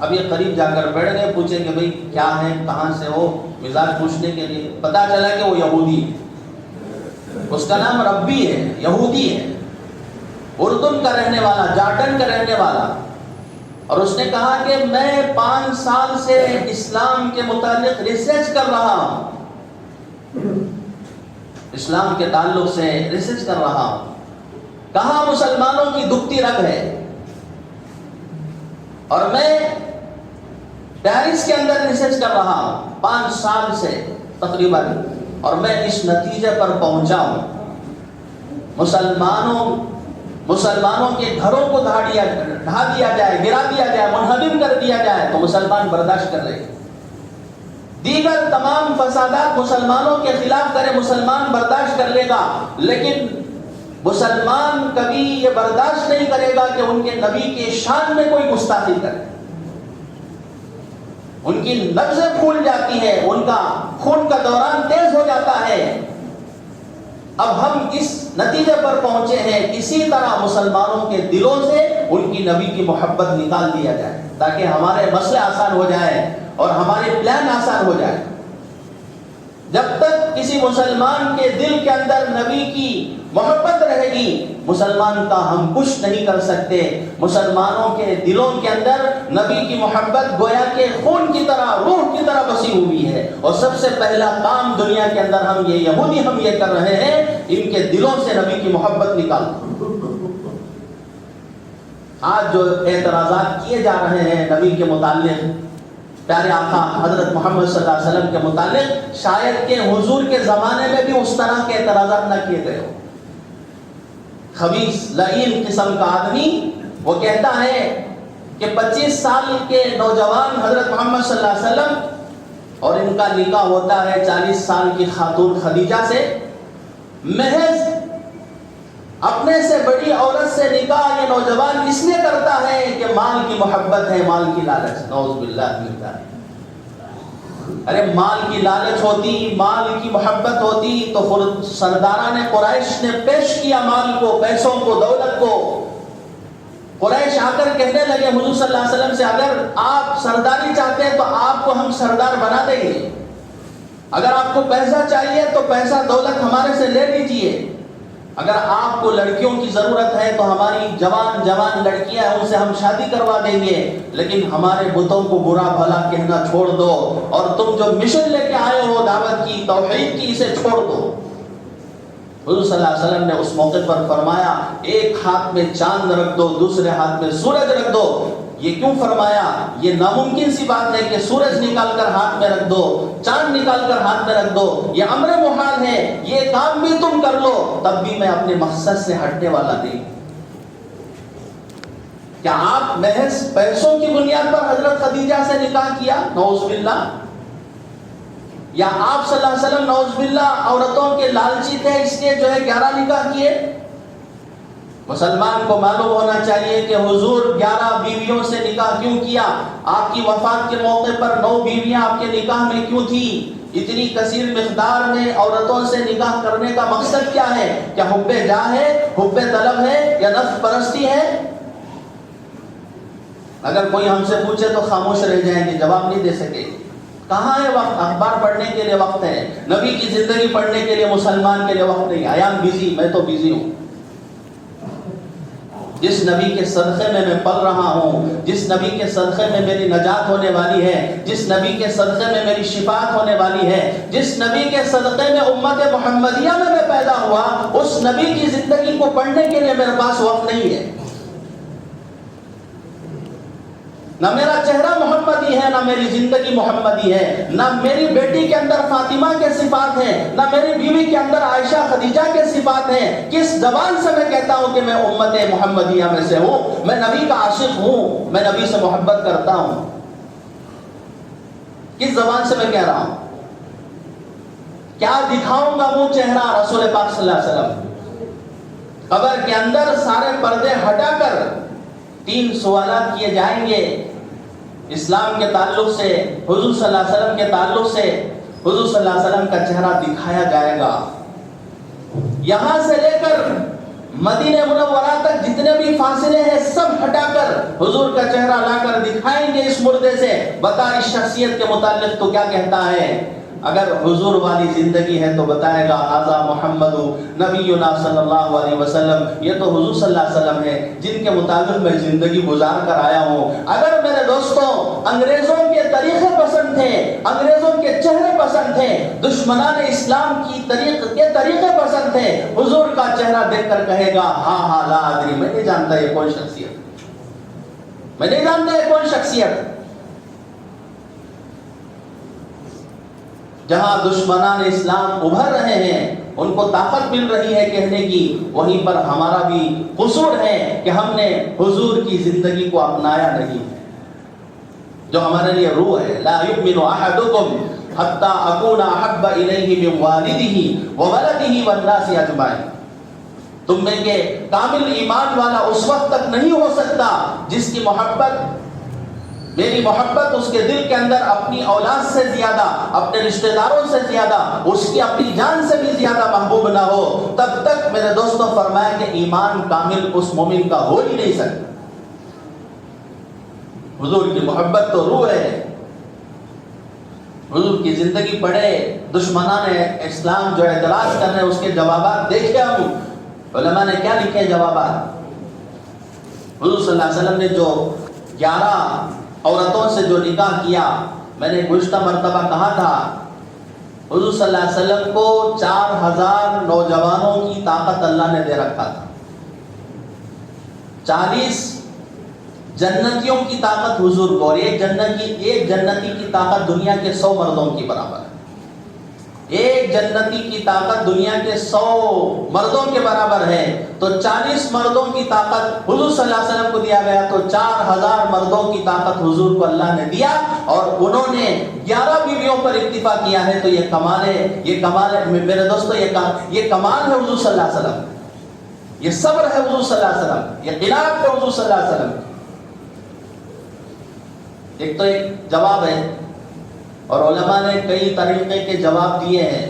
اب یہ قریب جا کر بیٹھ گئے، پوچھے کہ بھئی کیا ہے، کہاں سے ہو، مزاج پوچھنے کے لیے. پتا چلا کہ وہ یہودی ہے. اس کا نام ربی ہے، یہودی ہے، اردن کا رہنے والا، جارڈن کا رہنے والا. اور اس نے کہا کہ میں 5 سال سے اسلام کے متعلق ریسرچ کر رہا ہوں، اسلام کے تعلق سے ریسرچ کر رہا ہوں. کہاں مسلمانوں کی دکھتی رگ ہے. اور میں پیرس کے اندر ریسرچ کر رہا ہوں 5 سال سے تقریباً، اور میں اس نتیجے پر پہنچا ہوں مسلمانوں کے گھروں کو ڈھا دیا جائے، گرا دیا جائے، منہدم کر دیا جائے تو مسلمان برداشت کر لے. دیگر تمام فسادات مسلمانوں کے خلاف کرے، مسلمان برداشت کر لے گا. لیکن مسلمان کبھی یہ برداشت نہیں کرے گا کہ ان کے نبی کے شان میں کوئی گستاخی کرے. ان کی نبضیں پھول جاتی ہے، ان کا خون کا دوران تیز ہو جاتا ہے. اب ہم اس نتیجے پر پہنچے ہیں، اسی طرح مسلمانوں کے دلوں سے ان کی نبی کی محبت نکال دیا جائے تاکہ ہمارے مسئلے آسان ہو جائیں اور ہمارے پلان آسان ہو جائے. جب تک کسی مسلمان کے دل کے اندر نبی کی محبت رہے گی، مسلمان کا ہم کچھ نہیں کر سکتے. مسلمانوں کے دلوں کے اندر نبی کی محبت گویا کہ خون کی طرح، روح کی طرح بسی ہوئی ہے. اور سب سے پہلا کام دنیا کے اندر ہم یہ کر رہے ہیں، ان کے دلوں سے نبی کی محبت نکالنا. آج جو اعتراضات کیے جا رہے ہیں نبی کے متعلق، پیارے آقا حضرت محمد صلی اللہ علیہ وسلم کے متعلق، شاید کہ حضور کے زمانے میں بھی اس طرح کے اعتراضات نہ کیے گئے ہو. خبیث لعین قسم کا آدمی وہ کہتا ہے کہ 25 سال کے نوجوان حضرت محمد صلی اللہ علیہ وسلم اور ان کا نکاح ہوتا ہے 40 سال کی خاتون خدیجہ سے. محض اپنے سے بڑی عورت سے نکاح یہ نوجوان اس لیے کرتا ہے کہ مال کی محبت ہے، مال کی لالچ. نعوذ باللہ من ذالک. ارے مال کی لالچ ہوتی، مال کی محبت ہوتی تو سرداران قریش نے پیش کیا مال کو، پیسوں کو، دولت کو. قریش آ کر کہنے لگے حضور صلی اللہ علیہ وسلم سے، اگر آپ سرداری چاہتے ہیں تو آپ کو ہم سردار بنا دیں گے. اگر آپ کو پیسہ چاہیے تو پیسہ دولت ہمارے سے لے لیجئے. اگر آپ کو لڑکیوں کی ضرورت ہے تو ہماری جوان لڑکیاں ہیں، ان سے ہم شادی کروا دیں گے. لیکن ہمارے بتوں کو برا بھلا کہنا چھوڑ دو، اور تم جو مشن لے کے آئے ہو دعوت کی، توحید کی، اسے چھوڑ دو. حضور صلی اللہ علیہ وسلم نے اس موقع پر فرمایا، ایک ہاتھ میں چاند رکھ دو، دوسرے ہاتھ میں سورج رکھ دو. یہ کیوں فرمایا؟ یہ ناممکن سی بات ہے کہ سورج نکال کر ہاتھ میں رکھ دو، چاند نکال کر ہاتھ میں رکھ دو. یہ امر محال ہے. یہ کام بھی تم کر لو تب بھی میں اپنے مقصد سے ہٹنے والا نہیں. کیا آپ محض پیسوں کی بنیاد پر حضرت خدیجہ سے نکاح کیا؟ نعوذ باللہ. یا آپ صلی اللہ علیہ وسلم نعوذ باللہ عورتوں کے لالچی تھے اس لیے جو ہے 11 نکاح کیے؟ مسلمان کو معلوم ہونا چاہیے کہ حضور 11 بیویوں سے نکاح کیوں کیا. آپ کی وفات کے موقع پر 9 بیویاں آپ کے نکاح میں کیوں تھی؟ اتنی کثیر مقدار میں عورتوں سے نکاح کرنے کا مقصد کیا ہے؟ کیا حب جاہ ہے، حب طلب ہے، یا نفس پرستی ہے؟ اگر کوئی ہم سے پوچھے تو خاموش رہ جائیں گے، جواب نہیں دے سکے. کہاں ہے وقت؟ اخبار پڑھنے کے لیے وقت ہے، نبی کی زندگی پڑھنے کے لیے مسلمان کے لیے وقت نہیں. آئی ایم بزی، میں تو بزی ہوں. جس نبی کے صدقے میں پل رہا ہوں، جس نبی کے صدقے میں میری نجات ہونے والی ہے، جس نبی کے صدقے میں میری شفاعت ہونے والی ہے، جس نبی کے صدقے میں امت محمدیہ میں پیدا ہوا، اس نبی کی زندگی کو پڑھنے کے لیے میرے پاس وقت نہیں ہے. نہ میرا چہرہ محمدی ہے، نہ میری زندگی محمدی ہے، نہ میری بیٹی کے اندر فاطمہ کے صفات ہیں، نہ میری بیوی کے اندر عائشہ خدیجہ کے صفات ہیں. کس زبان سے میں کہتا ہوں کہ میں امت محمدیہ میں سے ہوں, میں نبی کا عاشق ہوں, میں نبی سے محبت کرتا ہوں؟ کس زبان سے میں کہہ رہا ہوں؟ کیا دکھاؤں گا منہ چہرہ رسول پاک صلی اللہ علیہ وسلم؟ قبر کے اندر سارے پردے ہٹا کر 3 سوالات کیے جائیں گے اسلام کے تعلق سے, حضور صلی اللہ علیہ وسلم کے تعلق سے. حضور صلی اللہ علیہ وسلم کا چہرہ دکھایا جائے گا. یہاں سے لے کر مدینہ منورہ تک جتنے بھی فاصلے ہیں سب ہٹا کر حضور کا چہرہ لا کر دکھائیں گے اس مردے سے. بتا اس شخصیت کے متعلق تو کیا کہتا ہے؟ اگر حضور والی زندگی ہے تو بتائے گا ھذا محمد نبینا صلی اللہ علیہ وسلم, یہ تو حضور صلی اللہ علیہ وسلم ہے جن کے مطابق میں زندگی گزار کر آیا ہوں. اگر میرے دوستوں انگریزوں کے طریقے پسند تھے, انگریزوں کے چہرے پسند تھے, دشمنان اسلام کی طریقے پسند تھے, حضور کا چہرہ دیکھ کر کہے گا ہاں ہاں لا ادری, میں نہیں جانتا یہ کون شخصیت, میں نہیں جانتا یہ کون شخصیت. جہاں دشمنان اسلام ابھر رہے ہیں, ان کو طاقت مل رہی ہے کہنے کی, وہیں پر ہمارا بھی قصور ہے کہ ہم نے حضور کی زندگی کو اپنایا نہیں ہے جو ہمارے لیے روح ہے. لا یؤمن احدکم حتی اکون احب الیہ من والدہ وولدہ والناس اجمعین. تم میں کہ کامل ایمان والا اس وقت تک نہیں ہو سکتا جس کی محبت, میری محبت اس کے دل کے اندر اپنی اولاد سے زیادہ, اپنے رشتہ داروں سے زیادہ, اس کی اپنی جان سے بھی زیادہ محبوب نہ ہو, تب تک میرے دوستوں فرمایا کہ ایمان کامل اس مومن کا ہو ہی نہیں سکتا. حضور کی محبت تو روح ہے. حضور کی زندگی پڑھے, دشمنان اسلام جو اعتراض کر رہے ہیں اس کے جوابات دیکھے ہم, علماء نے کیا لکھے جوابات. حضور صلی اللہ علیہ وسلم نے جو 11 عورتوں سے جو نکاح کیا, میں نے گزشتہ مرتبہ کہا تھا حضور صلی اللہ علیہ وسلم کو 4000 نوجوانوں کی طاقت اللہ نے دے رکھا تھا. 40 جنتیوں کی طاقت حضور کو, اور ایک جنتی کی طاقت دنیا کے 100 مردوں کی برابر ہے. ایک جنتی کی طاقت دنیا کے 100 مردوں کے برابر ہے. تو 40 مردوں کی طاقت حضور صلی اللہ علیہ وسلم کو دیا گیا, تو 4000 مردوں کی طاقت حضور کو اللہ نے دیا, اور انہوں نے 11 بیویوں پر اکتفا کیا ہے. تو یہ کمال ہے, یہ کمال ہے میرے دوستو, یہ کمال ہے حضور صلی اللہ علیہ وسلم, یہ صبر ہے حضور صلی اللہ علیہ وسلم, یہ قناعت ہے حضور صلی اللہ علیہ وسلم. ایک تو ایک جواب ہے, اور علماء نے کئی طریقے کے جواب دیے ہیں.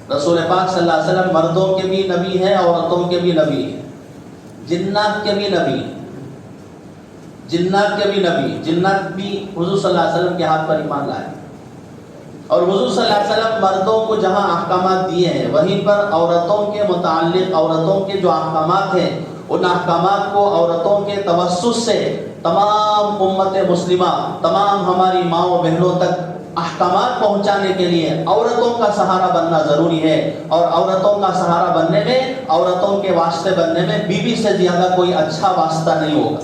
رسول پاک صلی اللہ علیہ وسلم مردوں کے بھی نبی ہیں, عورتوں کے بھی نبی ہیں, جنات کے بھی نبی, جنات کے بھی نبی. جنات بھی حضور صلی اللہ علیہ وسلم کے ہاتھ پر ایمان لائے, اور حضور صلی اللہ علیہ وسلم مردوں کو جہاں احکامات دیے ہیں وہیں پر عورتوں کے متعلق, عورتوں کے جو احکامات ہیں ان احکامات کو عورتوں کے توسط سے تمام امت مسلمہ, تمام ہماری ماؤں بہنوں تک احکامات پہنچانے کے لیے عورتوں کا سہارا بننا ضروری ہے. اور عورتوں کا سہارا بننے میں, عورتوں کے واسطے بننے میں بیوی سے زیادہ کوئی اچھا واسطہ نہیں ہوگا.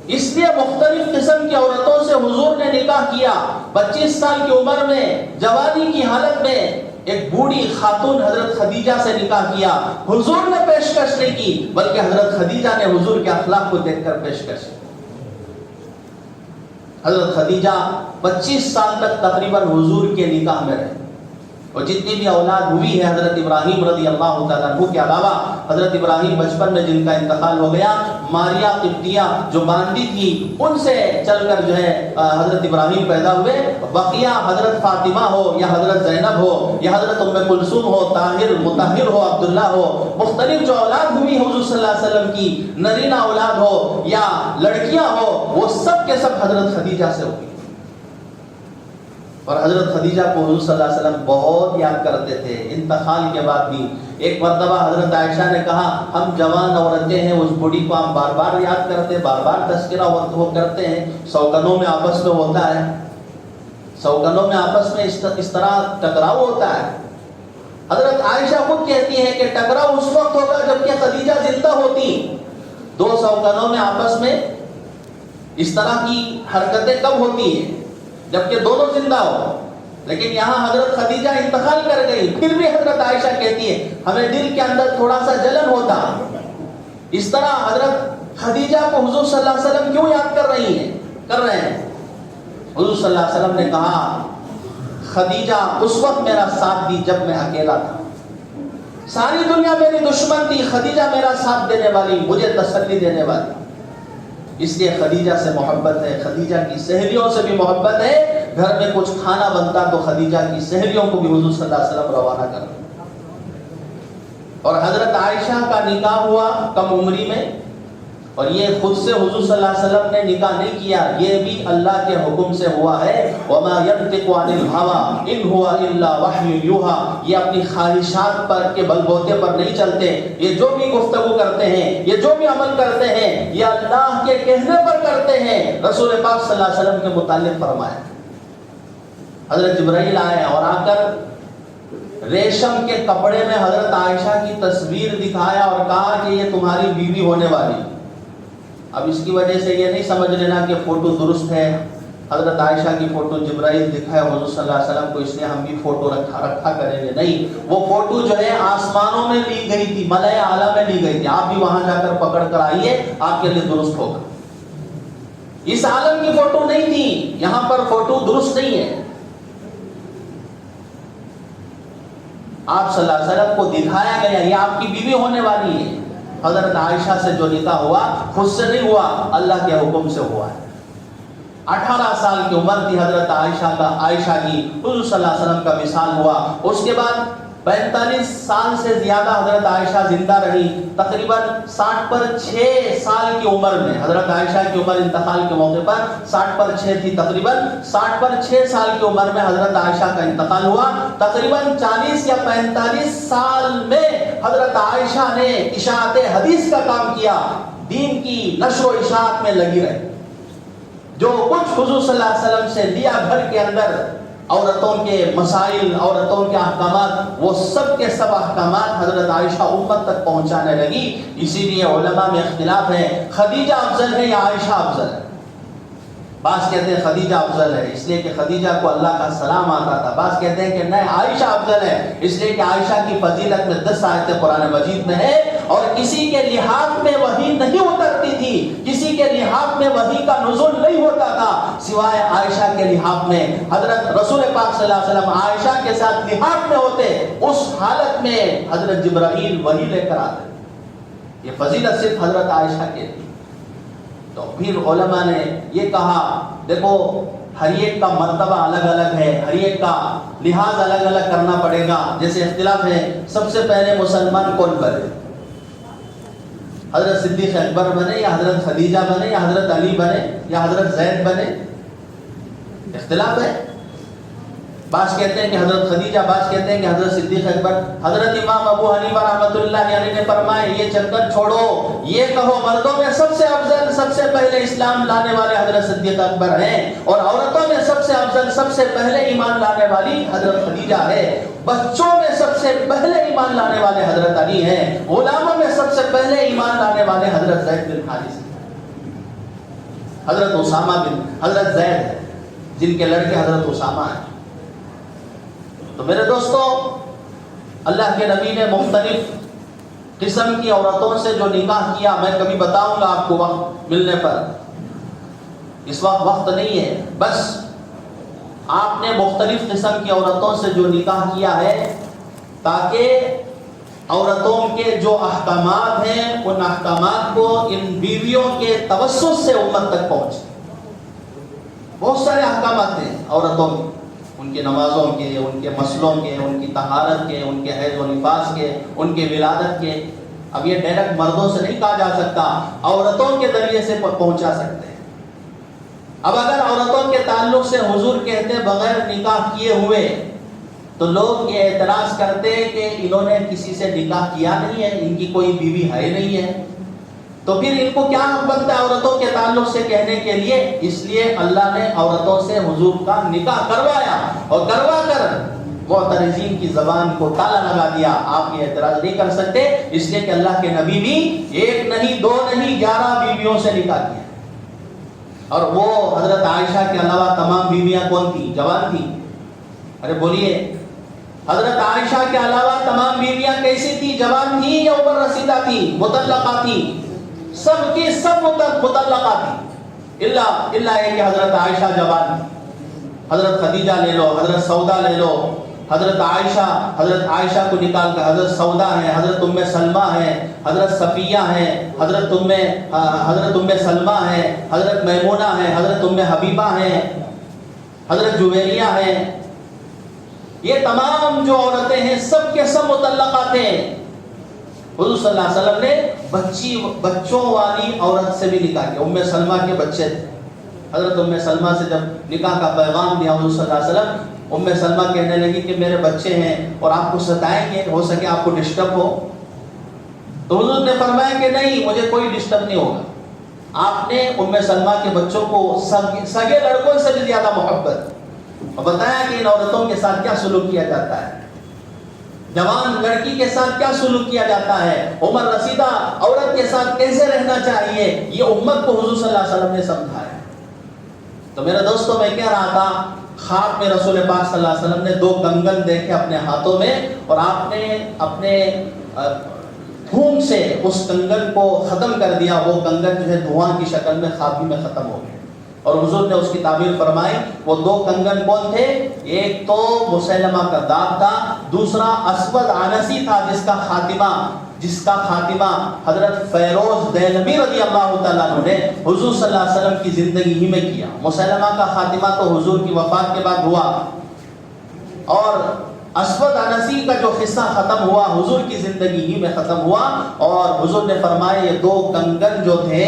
اس لیے مختلف قسم کی عورتوں سے حضور نے نکاح کیا. 25 سال کی عمر میں, جوانی کی حالت میں ایک بوڑھی خاتون حضرت خدیجہ سے نکاح کیا. حضور نے پیشکش نہیں کی, بلکہ حضرت خدیجہ نے حضور کے اخلاق کو دیکھ کر پیشکش کی. حضرت خدیجہ 25 سال تک تقریباً حضور کے نکاح میں رہے, اور جتنی بھی اولاد ہوئی ہے حضرت ابراہیم رضی اللہ تعالیٰ عنہ کے علاوہ, حضرت ابراہیم بچپن میں جن کا انتقال ہو گیا, ماریا قبطیہ جو باندی تھی ان سے چل کر جو ہے حضرت ابراہیم پیدا ہوئے. بقیہ حضرت فاطمہ ہو یا حضرت زینب ہو یا حضرت ام کلثوم ہو, طاہر مطہر ہو, عبداللہ ہو, مختلف جو اولاد ہوئی حضور صلی اللہ علیہ وسلم کی, نرینہ اولاد ہو یا لڑکیاں ہو, وہ سب کے سب حضرت خدیجہ سے ہوئی. اور حضرت خدیجہ کو حضور صلی اللہ علیہ وسلم بہت یاد کرتے تھے انتقال کے بعد بھی. ایک مرتبہ حضرت عائشہ نے کہا, ہم جوان عورتیں ہیں, اس بوڑھی کو ہم بار بار یاد کرتے, بار بار تذکرہ وہ کرتے ہیں, سوگنوں میں آپس میں ہوتا ہے, سوگنوں میں آپس میں اس طرح ٹکراؤ ہوتا ہے. حضرت عائشہ خود کہتی ہیں کہ ٹکراؤ اس وقت ہوگا جبکہ خدیجہ زندہ ہوتی. 2 سوگنوں میں آپس میں اس طرح کی حرکتیں کب ہوتی ہیں؟ جبکہ دونوں زندہ ہو. لیکن یہاں حضرت خدیجہ انتقال کر گئی، پھر بھی حضرت عائشہ کہتی ہے ہمیں دل کے اندر تھوڑا سا جلن ہوتا. اس طرح حضرت خدیجہ کو حضور صلی اللہ علیہ وسلم کیوں یاد کر رہے ہیں؟ حضور صلی اللہ علیہ وسلم نے کہا خدیجہ اس وقت میرا ساتھ دی جب میں اکیلا تھا، ساری دنیا میری دشمن تھی، خدیجہ میرا ساتھ دینے والی، مجھے تسلی دینے والی. اس لیے خدیجہ سے محبت ہے، خدیجہ کی سہیلیوں سے بھی محبت ہے. گھر میں کچھ کھانا بنتا تو خدیجہ کی سہیلیوں کو بھی حضور صلی اللہ علیہ وسلم روانہ کر. اور حضرت عائشہ کا نکاح ہوا کم عمری میں، اور یہ خود سے حضور صلی اللہ علیہ وسلم نے نکاح نہیں کیا، یہ بھی اللہ کے حکم سے ہوا ہے. وَمَا يَنطِقُ عَنِ الْهَوَىٰ إِنْ هُوَ إِلَّا وَحْيٌ يُوحَىٰ. یہ اپنی خواہشات پر کے بل بوتے پر نہیں چلتے، یہ جو بھی گفتگو کرتے ہیں، یہ جو بھی عمل کرتے ہیں، یہ اللہ کے کہنے پر کرتے ہیں. رسول پاک صلی اللہ علیہ وسلم کے متعلق فرمایا. حضرت جبرائیل آئے اور آ کر ریشم کے کپڑے میں حضرت عائشہ کی تصویر دکھایا اور کہا کہ یہ تمہاری بیوی ہونے والی. اب اس کی وجہ سے یہ نہیں سمجھ لینا کہ فوٹو درست ہے، حضرت عائشہ کی فوٹو جبرائیل دکھائے حضور صلی اللہ علیہ وسلم کو اس لیے ہم بھی فوٹو رکھا کریں گے. نہیں، وہ فوٹو جو ہے آسمانوں میں لی گئی تھی، ملائے اعلیٰ میں لی گئی تھی. آپ بھی وہاں جا کر پکڑ کر آئیے، آپ کے لیے درست ہوگا. اس عالم کی فوٹو نہیں تھی، یہاں پر فوٹو درست نہیں ہے. آپ صلی اللہ علیہ وسلم کو دکھایا گیا یہ آپ کی بیوی ہونے والی ہے. حضرت عائشہ سے جو نکاح ہوا خود سے نہیں ہوا، اللہ کے حکم سے ہوا ہے. 18 سال کی عمر تھی حضرت عائشہ کی، حضور صلی اللہ علیہ وسلم کا وصال ہوا. اس کے بعد 45 سال سے زیادہ حضرت عائشہ زندہ رہی. تقریباً 60 پر 6 سال کی عمر میں، حضرت عائشہ کی عمر انتقال کے موقع پر 60 پر 6 تھی، تقریباً 60 پر 6 سال کی عمر میں حضرت عائشہ کا انتقال ہوا. تقریباً 40 یا 45 سال میں حضرت عائشہ نے اشاعت حدیث کا کام کیا، دین کی نشر و اشاعت میں لگی رہی. جو کچھ حضور صلی اللہ علیہ وسلم سے لیا گھر کے اندر، عورتوں کے مسائل، عورتوں کے احکامات، وہ سب کے سب احکامات حضرت عائشہ امت تک پہنچانے لگی. اسی لیے علماء میں اختلاف ہے، خدیجہ افضل ہے یا عائشہ افضل ہے. بعض کہتے ہیں خدیجہ افضل ہے اس لیے کہ خدیجہ کو اللہ کا سلام آتا تھا. بعض کہتے ہیں کہ نہیں، عائشہ افضل ہے اس لیے کہ عائشہ کی فضیلت میں 10 آیتیں قرآن مجید میں ہے، اور کسی کے لحاظ میں وحی نہیں اترتی تھی، کسی کے لحاظ میں وحی کا نزول نہیں ہوتا تھا سوائے عائشہ کے لحاظ میں. حضرت رسول پاک صلی اللہ علیہ وسلم عائشہ کے ساتھ لحاظ میں ہوتے، اس حالت میں حضرت جبرائیل وحی لے کر آتے. یہ فضیلت صرف حضرت عائشہ کے. تو پھر علماء نے یہ کہا دیکھو ہر ایک کا مرتبہ الگ الگ ہے، ہر ایک کا لحاظ الگ الگ کرنا پڑے گا. جیسے اختلاف ہے سب سے پہلے مسلمان کون بنے، حضرت صدیق اکبر بنے یا حضرت خدیجہ بنے یا حضرت علی بنے یا حضرت زید بنے، اختلاف ہے. بعض کہتے ہیں کہ حضرت خدیجہ، بعض کہتے ہیں کہ حضرت صدیق اکبر. حضرت امام ابو حنیفہ رحمۃ اللہ علیہ نے فرمایا یہ چکر چھوڑو، یہ کہو مردوں میں سب سے افضل، سب سے پہلے اسلام لانے والے حضرت صدیق اکبر ہیں، اور عورتوں میں سب سے افضل، سب سے پہلے ایمان لانے والی حضرت خدیجہ ہے. بچوں میں سب سے پہلے ایمان لانے والے حضرت علی ہیں. غلاموں میں سب سے پہلے ایمان لانے والے حضرت زید بن حارثہ، حضرت اسامہ بن حضرت زید ہے جن کے لڑکے حضرت اسامہ ہیں. تو میرے دوستو، اللہ کے نبی نے مختلف قسم کی عورتوں سے جو نکاح کیا، میں کبھی بتاؤں گا آپ کو وقت ملنے پر، اس وقت نہیں ہے. بس آپ نے مختلف قسم کی عورتوں سے جو نکاح کیا ہے تاکہ عورتوں کے جو احکامات ہیں ان احکامات کو ان بیویوں کے توسط سے امت تک پہنچے. بہت سارے احکامات ہیں عورتوں کے، ان کے نمازوں کے، ان کے مسلوں کے، ان کی طہارت کے، ان کے حیض و نفاس کے، ان کے ولادت کے. اب یہ ڈائریکٹ مردوں سے نہیں کہا جا سکتا، عورتوں کے ذریعے سے پہنچا سکتے ہیں. اب اگر عورتوں کے تعلق سے حضور کہتے بغیر نکاح کیے ہوئے تو لوگ یہ اعتراض کرتے کہ انہوں نے کسی سے نکاح کیا نہیں ہے، ان کی کوئی بیوی ہے نہیں ہے، تو پھر ان کو کیا حق بنتا ہے عورتوں کے تعلق سے کہنے کے لیے؟ اس لیے اللہ نے عورتوں سے حضور کا نکاح کروایا، اور کروا کر معترضین کی زبان کو تالا لگا دیا. آپ یہ اعتراض نہیں کر سکتے، اس لیے کہ اللہ کے نبی بھی 1 نہیں 2 نہیں 11 بیویوں سے نکاح کیا. اور وہ حضرت عائشہ کے علاوہ تمام بیویاں کون تھیں؟ جوان تھیں. ارے بولیے، حضرت عائشہ کے علاوہ تمام بیویاں کیسی تھی؟ جوان تھی یا عمر رسیدہ تھی؟ مطلقہ تھی؟ سب کی سب مطلقہ تھی، الا یہ کہ حضرت عائشہ جوان تھی۔ حضرت خدیجہ لے لو، حضرت سودا لے لو، حضرت عائشہ کو نکال کر حضرت سودا ہے، حضرت ام سلمہ ہے، حضرت صفیہ ہے، حضرت ام سلمہ ہے، حضرت میمونہ ہے، حضرت ام حبیبہ ہے، حضرت جویریہ ہے۔ یہ تمام جو عورتیں ہیں سب کے سب مطلقات ہیں۔ حضور صلی اللہ علیہ وسلم نے بچوں والی عورت سے بھی نکاح کیا، ام سلمہ کے بچے تھے۔ حضرت ام سلمہ سے جب نکاح کا پیغام دیا حضور صلی اللہ علیہ وسلم، ام سلمہ کہنے لگی کہ میرے بچے ہیں اور آپ کو ستائیں گے، ہو سکے آپ کو ڈسٹرب ہو۔ تو حضور نے فرمایا کہ نہیں، مجھے کوئی ڈسٹرب نہیں ہوگا۔ آپ نے ام سلمہ کے بچوں کو سگے لڑکوں سے بھی زیادہ محبت، اور بتایا کہ ان عورتوں کے ساتھ کیا سلوک کیا جاتا ہے، جوان لڑکی کے ساتھ کیا سلوک کیا جاتا ہے، عمر رسیدہ عورت کے ساتھ کیسے رہنا چاہیے، یہ امت کو حضور صلی اللہ علیہ وسلم نے سمجھایا۔ تو میرے دوستوں، میں کہہ رہا تھا، خواب میں رسول پاک صلی اللہ علیہ وسلم نے 2 کنگن دیکھے اپنے ہاتھوں میں، اور آپ نے اپنے پھونک سے اس کنگن کو ختم کر دیا۔ وہ کنگن جو ہے دھواں کی شکل میں خاکی میں ختم ہو گئے، اور حضور نے اس کی تعبیر فرمائی۔ وہ 2 کنگن کون تھے؟ ایک تو مسیلمہ کذاب تھا، دوسرا اسود عنسی تھا، جس کا خاتمہ حضرت فیروز دہلوی رضی اللہ تعالیٰ عنہ نے حضور صلی اللہ علیہ وسلم کی زندگی ہی میں کیا۔ مسیلمہ کا خاتمہ تو حضور کی وفات کے بعد ہوا، اور اسود عنسی کا جو قصہ ختم ہوا حضور کی زندگی ہی میں ختم ہوا۔ اور حضور نے فرمایا یہ 2 کنگن جو تھے،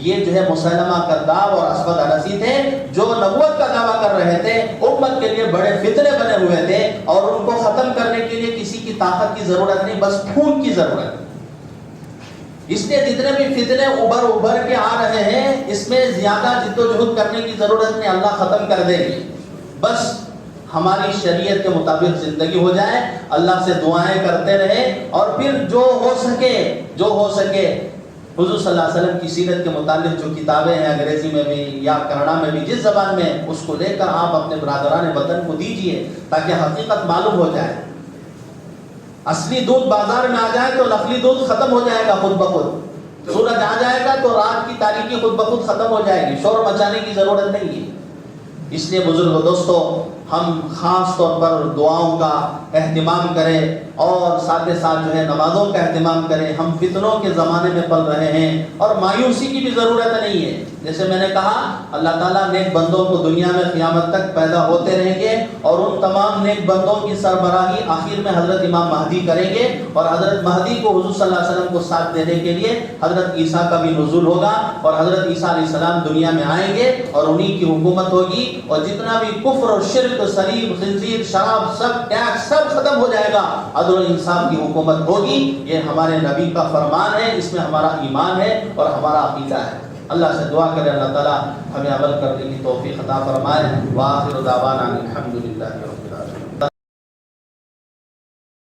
یہ جو ہے مسیلمہ کذاب اور اسود عنسی تھے، جو نبوت کا دعویٰ کر رہے تھے، امت کے لیے بڑے فتنے بنے ہوئے تھے، اور ان کو ختم کرنے کے لیے کسی کی طاقت کی ضرورت نہیں، بس خون کی ضرورت۔ اس لیے جتنے بھی فتنے ابھر کے آ رہے ہیں، اس میں زیادہ جد و جہد کرنے کی ضرورت نہیں، اللہ ختم کر دے گی۔ بس ہماری شریعت کے مطابق زندگی ہو جائے، اللہ سے دعائیں کرتے رہے، اور پھر جو ہو سکے حضور صلی اللہ علیہ وسلم کی سیرت کے متعلق جو کتابیں ہیں انگریزی میں بھی یا کنڑا میں بھی، جس زبان میں، اس کو لے کر آپ اپنے برادران وطن کو دیجئے، تاکہ حقیقت معلوم ہو جائے۔ اصلی دودھ بازار میں آ جائے تو نقلی دودھ ختم ہو جائے گا خود بخود، سورج آ جائے گا تو رات کی تاریکی خود بخود ختم ہو جائے گی، شور مچانے کی ضرورت نہیں ہے۔ اس لیے بزرگ دوستو، ہم خاص طور پر دعاؤں کا اہتمام کریں، اور ساتھ ساتھ جو ہے نمازوں کا اہتمام کریں۔ ہم فتنوں کے زمانے میں پل رہے ہیں، اور مایوسی کی بھی ضرورت نہیں ہے۔ جیسے میں نے کہا، اللہ تعالیٰ نیک بندوں کو دنیا میں قیامت تک پیدا ہوتے رہیں گے، اور ان تمام نیک بندوں کی سربراہی آخر میں حضرت امام مہدی کریں گے، اور حضرت مہدی کو حضور صلی اللہ علیہ وسلم کو ساتھ دینے کے لیے حضرت عیسیٰ کا بھی نزول ہوگا، اور حضرت عیسیٰ علیہ السلام دنیا میں آئیں گے، اور انہی کی حکومت ہوگی، اور جتنا بھی کفر اور شرک، صلیب، خنزیر، شراب، سب ٹیکس سب ختم ہو جائے گا، عدل و انصاف کی حکومت ہوگی۔ یہ ہمارے نبی کا فرمان ہے، اس میں ہمارا ایمان ہے اور ہمارا عقیدہ ہے۔ اللہ سے دعا کرے اللہ تعالیٰ ہمیں عمل کرنے کی توفیق عطا فرمائے۔ وآخر دعوانا الحمدللہ۔